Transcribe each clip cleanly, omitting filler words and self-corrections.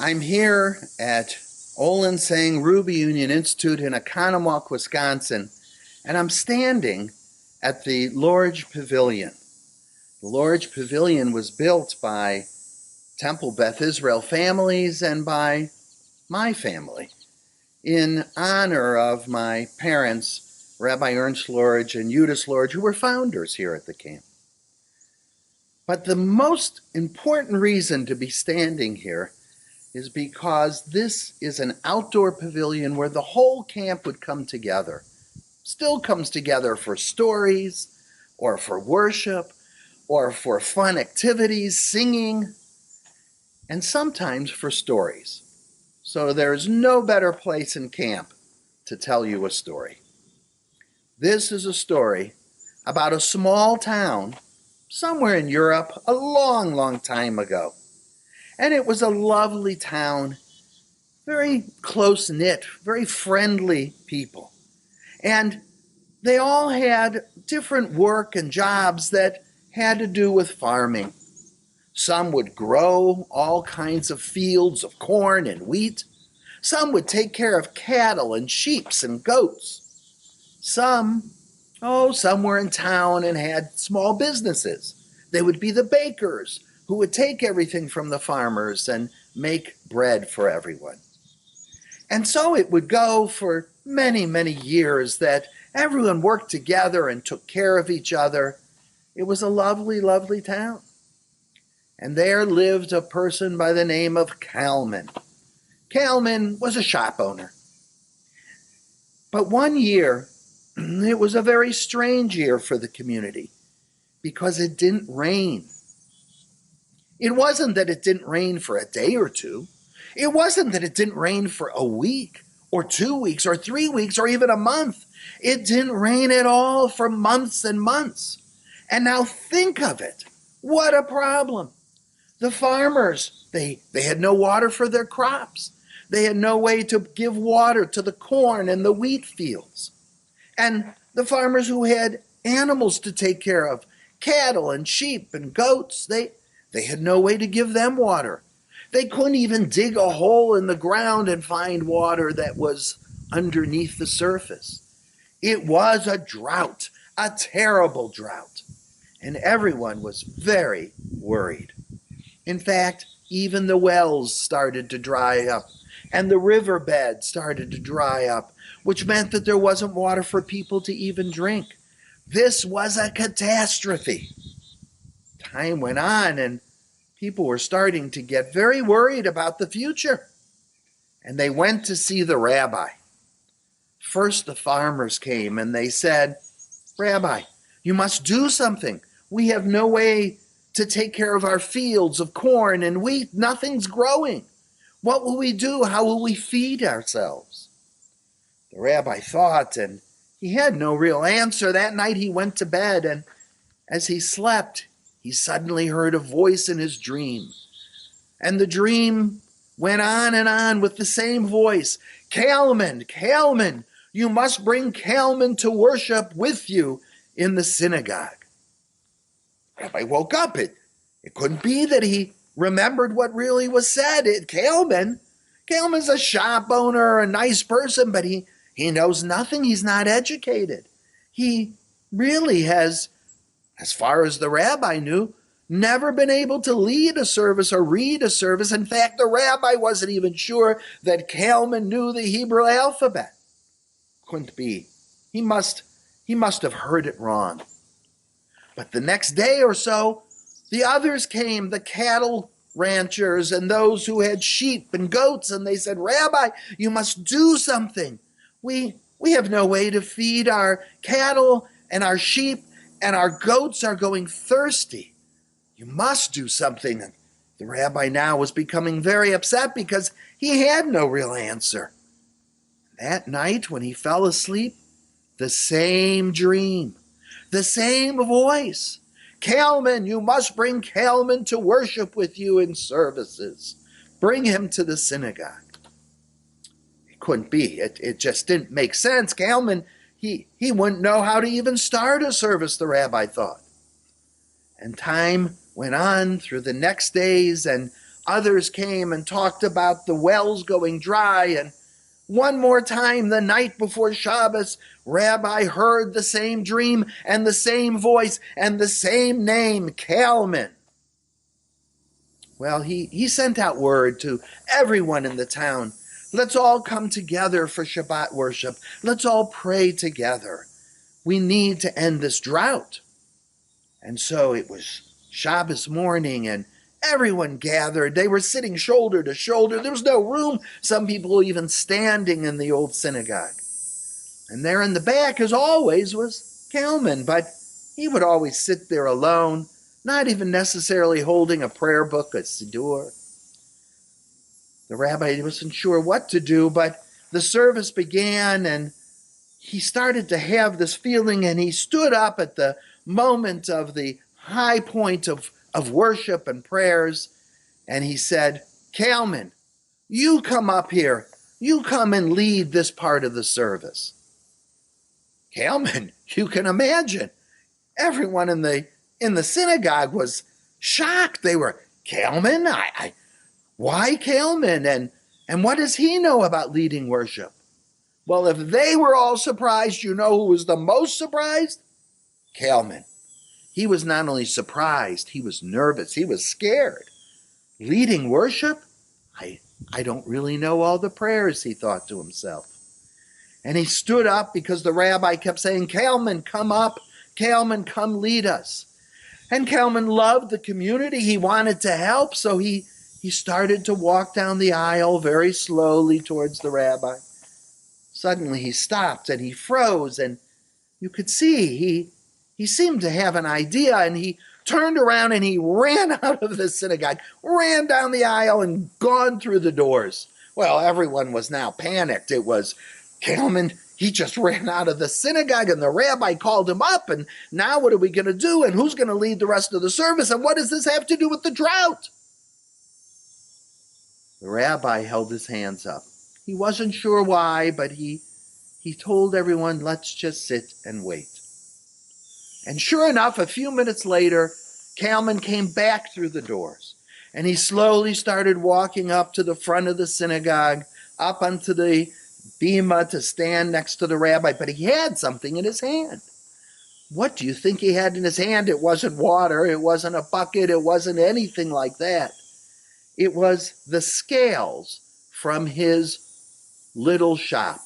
I'm here at Olin-Sang-Ruby Union Institute in Oconomowoc, Wisconsin, and I'm standing at the Lorge Pavilion. The Lorge Pavilion was built by Temple Beth Israel families and by my family in honor of my parents, Rabbi Ernst Lorge and Eudice Lorge, who were founders here at the camp. But the most important reason to be standing here is because this is an outdoor pavilion where the whole camp would come together. Still comes together for stories, or for worship, or for fun activities, singing, and sometimes for stories. So there's no better place in camp to tell you a story. This is a story about a small town somewhere in Europe a long, long time ago. And it was a lovely town, very close-knit, very friendly people. And they all had different work and jobs that had to do with farming. Some would grow all kinds of fields of corn and wheat. Some would take care of cattle and sheep and goats. Some were in town and had small businesses. They would be the bakers who would take everything from the farmers and make bread for everyone. And so it would go for many, many years that everyone worked together and took care of each other. It was a lovely, lovely town. And there lived a person by the name of Kalman. Kalman was a shop owner. But one year, it was a very strange year for the community because it didn't rain. It wasn't that it didn't rain for a day or two. It wasn't that it didn't rain for a week or 2 weeks or 3 weeks or even a month. It didn't rain at all for months and months. And now think of it. What a problem. The farmers, they had no water for their crops. They had no way to give water to the corn and the wheat fields. And the farmers who had animals to take care of, cattle and sheep and goats, they had no way to give them water. They couldn't even dig a hole in the ground and find water that was underneath the surface. It was a drought, a terrible drought, and everyone was very worried. In fact, even the wells started to dry up, and the riverbed started to dry up, which meant that there wasn't water for people to even drink. This was a catastrophe. Time went on, and people were starting to get very worried about the future. And they went to see the rabbi. First, the farmers came, and they said, "Rabbi, you must do something. We have no way to take care of our fields of corn and wheat. Nothing's growing. What will we do? How will we feed ourselves?" The rabbi thought, and he had no real answer. That night he went to bed, and as he slept, he suddenly heard a voice in his dream. And the dream went on and on with the same voice. "Kalman, Kalman, you must bring Kalman to worship with you in the synagogue." Rabbi woke up. It couldn't be that he remembered what really was said. Kalman's a shop owner, a nice person, but he knows nothing. He's not educated. He really has, as far as the rabbi knew, never been able to lead a service or read a service. In fact, the rabbi wasn't even sure that Kalman knew the Hebrew alphabet. Couldn't be. He must have heard it wrong. But the next day or so, the others came, the cattle ranchers and those who had sheep and goats, and they said, "Rabbi, you must do something. We have no way to feed our cattle and our sheep, and our goats are going thirsty. You must do something." And the rabbi now was becoming very upset because he had no real answer. That night when he fell asleep, the same dream, the same voice. "Kalman, you must bring Kalman to worship with you in services. Bring him to the synagogue." It couldn't be. It just didn't make sense. Kalman, he wouldn't know how to even start a service, the rabbi thought. And time went on through the next days, and Others came and talked about the wells going dry. And one more time, the night before Shabbos, Rabbi heard the same dream and the same voice and the same name, Kalman. Well, he sent out word to everyone in the town. Let's all come together for Shabbat worship. Let's all pray together. We need to end this drought. And so it was Shabbos morning, and everyone gathered. They were sitting shoulder to shoulder. There was no room. Some people were even standing in the old synagogue. And there in the back, as always, was Kalman, but he would always sit there alone, not even necessarily holding a prayer book, a siddur. The rabbi wasn't sure what to do, but the service began, and he started to have this feeling, and he stood up at the moment of the high point of worship and prayers, and he said, Kalman, you come up here. You come and lead this part of the service. Kalman, you can imagine. Everyone in the synagogue was shocked. They were, Kalman? Why Kalman? And what does he know about leading worship? Well, if they were all surprised, you know who was the most surprised? Kalman. He was not only surprised, he was nervous, he was scared. Leading worship? I don't really know all the prayers, he thought to himself. And he stood up because the rabbi kept saying, Kalman, come up. Kalman, come lead us. And Kalman loved the community. He wanted to help, so he started to walk down the aisle very slowly towards the rabbi. Suddenly he stopped and he froze, and you could see he seemed to have an idea, and he turned around and he ran out of the synagogue, ran down the aisle and gone through the doors. Well, everyone was now panicked. It was Kalman, he just ran out of the synagogue, and the rabbi called him up, and now what are we going to do, and who's going to lead the rest of the service, and what does this have to do with the drought? The rabbi held his hands up. He wasn't sure why, but he told everyone, let's just sit and wait. And sure enough, a few minutes later, Kalman came back through the doors, and he slowly started walking up to the front of the synagogue, up onto the bima to stand next to the rabbi, but he had something in his hand. What do you think he had in his hand? It wasn't water, it wasn't a bucket, it wasn't anything like that. It was the scales from his little shop.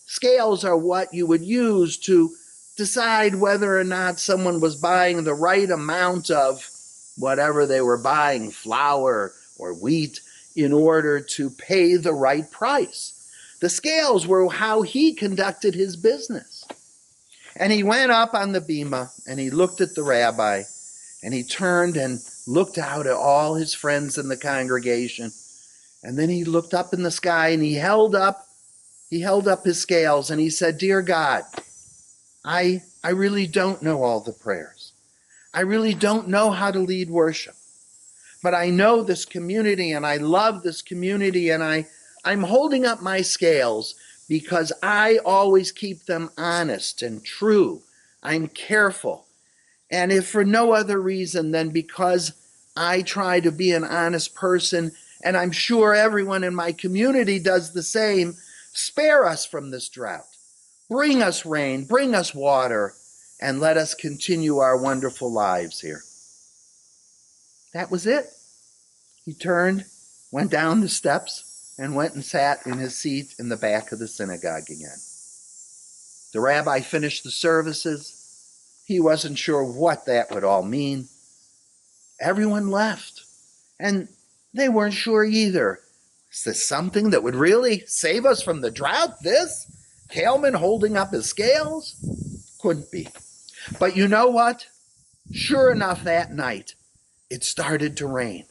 Scales are what you would use to decide whether or not someone was buying the right amount of whatever they were buying, flour or wheat, in order to pay the right price. The scales were how he conducted his business. And he went up on the bima, and he looked at the rabbi, and he turned and looked out at all his friends in the congregation. And then he looked up in the sky, and he held up his scales, and he said, Dear God, I really don't know all the prayers. I really don't know how to lead worship. But I know this community, and I love this community, and I'm holding up my scales because I always keep them honest and true. I'm careful. And if for no other reason than because I try to be an honest person, and I'm sure everyone in my community does the same, spare us from this drought. Bring us rain, bring us water, and let us continue our wonderful lives here. That was it. He turned, went down the steps, and went and sat in his seat in the back of the synagogue again. The rabbi finished the services. He wasn't sure what that would all mean. Everyone left, and they weren't sure either. Is this something that would really save us from the drought? This? Kalman holding up his scales? Couldn't be. But you know what? Sure enough, that night, it started to rain.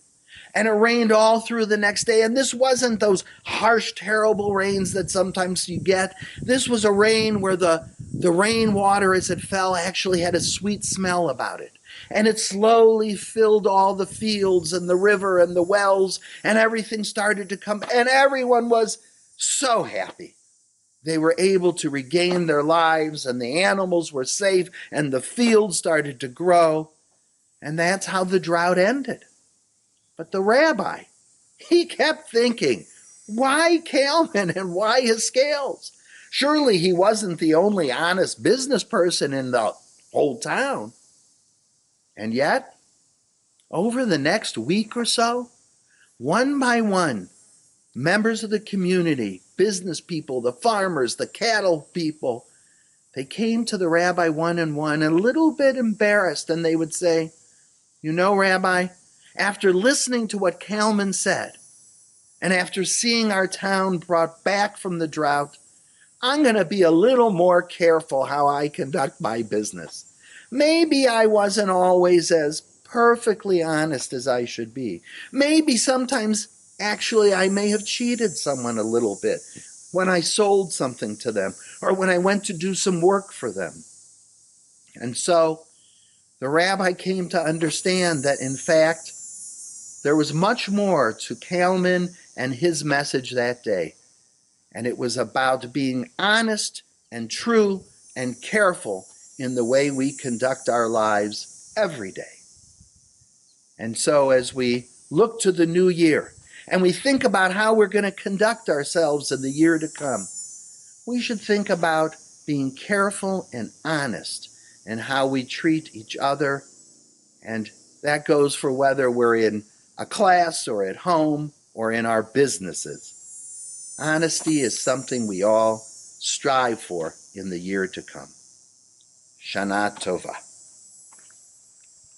And it rained all through the next day. And this wasn't those harsh, terrible rains that sometimes you get. This was a rain where the rainwater as it fell actually had a sweet smell about it. And it slowly filled all the fields and the river and the wells, and everything started to come. And everyone was so happy. They were able to regain their lives, and the animals were safe, and the fields started to grow. And that's how the drought ended. But the rabbi, he kept thinking, why Kalman and why his scales? Surely he wasn't the only honest business person in the whole town. And yet, over the next week or so, one by one, members of the community, business people, the farmers, the cattle people, they came to the rabbi one and one, a little bit embarrassed, and they would say, you know, Rabbi, after listening to what Kalman said, and after seeing our town brought back from the drought, I'm going to be a little more careful how I conduct my business. Maybe I wasn't always as perfectly honest as I should be. Maybe sometimes, actually, I may have cheated someone a little bit when I sold something to them or when I went to do some work for them. And so the rabbi came to understand that, in fact, there was much more to Kalman and his message that day. And it was about being honest and true and careful in the way we conduct our lives every day. And so as we look to the new year and we think about how we're going to conduct ourselves in the year to come, we should think about being careful and honest in how we treat each other. And that goes for whether we're in a class or at home or in our businesses. Honesty is something we all strive for in the year to come. Shana Tova.